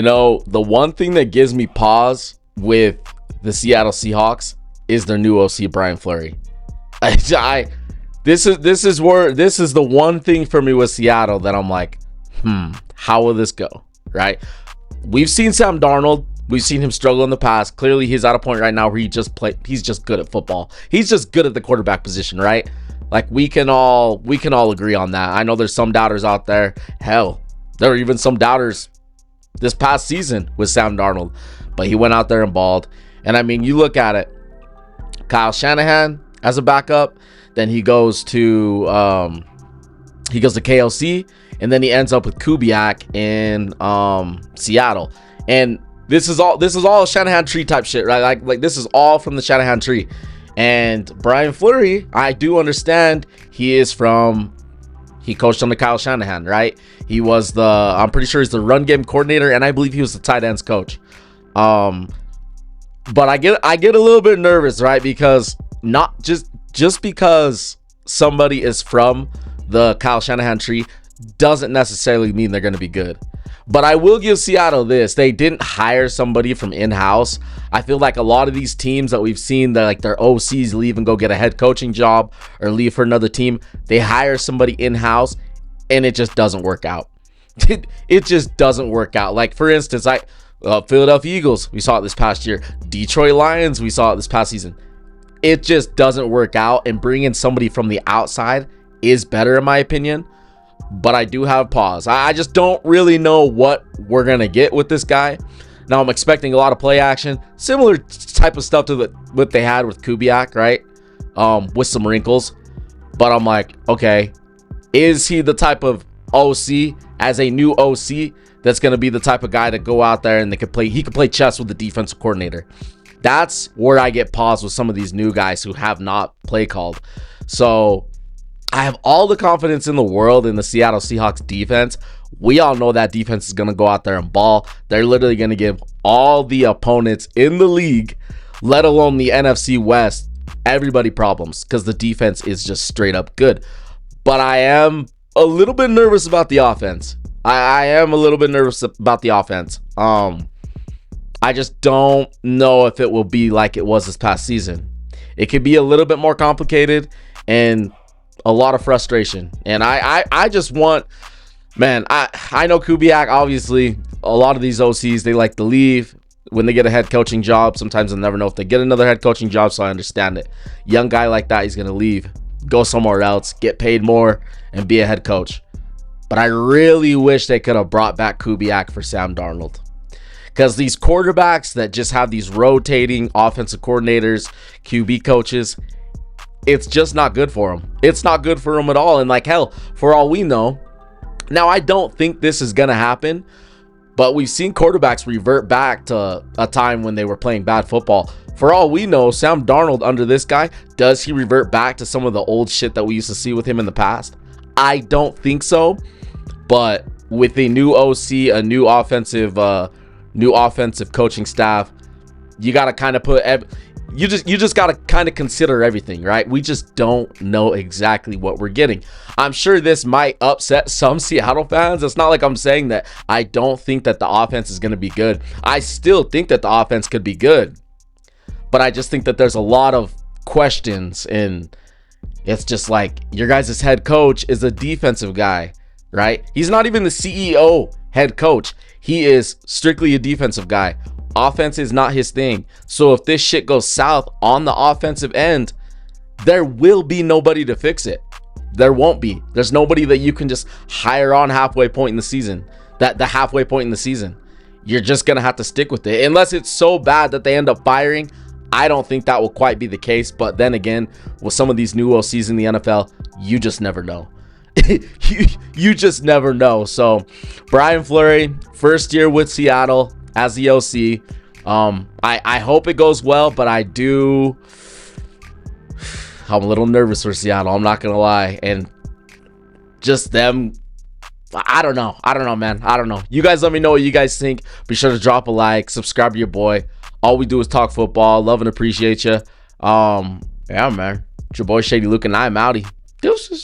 The one thing that gives me pause with the Seattle Seahawks is their new OC, Brian Fleury. This is the one thing for me with Seattle that I'm like, how will this go? Right? We've seen Sam Darnold. We've seen him struggle in the past. Clearly, he's at a point right now where he's just good at football. He's just good at the quarterback position, right? Like we can all agree on that. I know there's some doubters out there. Hell, there were even some doubters this past season with Sam Darnold, but he went out there and balled. And I mean, you look at it, Kyle Shanahan as a backup, then he goes to KOC, and then he ends up with Kubiak in Seattle. And this is all Shanahan tree type shit, right? Like this is all from the Shanahan tree. And Brian Fleury, I do understand he coached under Kyle Shanahan, right? I'm pretty sure he's the run game coordinator, and I believe he was the tight ends coach. But I get a little bit nervous, right? Because not just because somebody is from the Kyle Shanahan tree doesn't necessarily mean they're going to be good. But I will give Seattle this. They didn't hire somebody from in-house. I feel like a lot of these teams that we've seen that like their OCs leave and go get a head coaching job or leave for another team, they hire somebody in-house and it just doesn't work out. It just doesn't work out. Like for instance, Philadelphia Eagles, we saw it this past year. Detroit Lions, we saw it this past season. It just doesn't work out, and bringing somebody from the outside is better in my opinion. But I do have pause. I just don't really know what we're going to get with this guy. Now, I'm expecting a lot of play action. Similar type of stuff to what they had with Kubiak, right? With some wrinkles. But I'm like, okay, is he the type of OC, as a new OC, that's going to be the type of guy to go out there and he can play chess with the defensive coordinator? That's where I get paused with some of these new guys who have not play called. So I have all the confidence in the world in the Seattle Seahawks defense. We all know that defense is going to go out there and ball. They're literally going to give all the opponents in the league, let alone the NFC West, everybody problems because the defense is just straight up good. But I am a little bit nervous about the offense. I am a little bit nervous about the offense. I just don't know if it will be like it was this past season. It could be a little bit more complicated and a lot of frustration. And I just want, man, I know Kubiak, obviously, a lot of these OCs, they like to leave when they get a head coaching job. Sometimes they'll never know if they get another head coaching job, so I understand it. Young guy like that, he's going to leave, go somewhere else, get paid more, and be a head coach. But I really wish they could have brought back Kubiak for Sam Darnold. Because these quarterbacks that just have these rotating offensive coordinators, QB coaches, it's just not good for them. It's not good for them at all. And like hell, for all we know, now I don't think this is going to happen, but we've seen quarterbacks revert back to a time when they were playing bad football. For all we know, Sam Darnold under this guy, does he revert back to some of the old shit that we used to see with him in the past? I don't think so. But with a new OC, a new offensive coaching staff, you got to kind of you just got to kind of consider everything, right? We just don't know exactly what we're getting. I'm sure this might upset some Seattle fans. It's not like I'm saying that I don't think that the offense is going to be good. I still think that the offense could be good, but I just think that there's a lot of questions, and it's just like your guys' head coach is a defensive guy, right? He's not even the CEO head coach. He is strictly a defensive guy. Offense is not his thing. So if this shit goes south on the offensive end, there will be nobody to fix it. There won't be. There's nobody that you can just hire on halfway point in the season. The halfway point in the season. You're just going to have to stick with it. Unless it's so bad that they end up firing. I don't think that will quite be the case. But then again, with some of these new OCs in the NFL, you just never know. you just never know. So Brian Fleury, first year with Seattle as the OC. I hope it goes well, but I'm a little nervous for Seattle. I'm not gonna lie. And just them, I don't know, man. I don't know. You guys let me know what you guys think. Be sure to drop a like, subscribe to your boy. All we do is talk football. Love and appreciate you. Yeah, man. It's your boy Shady Luke, and I'm outie. Deuces.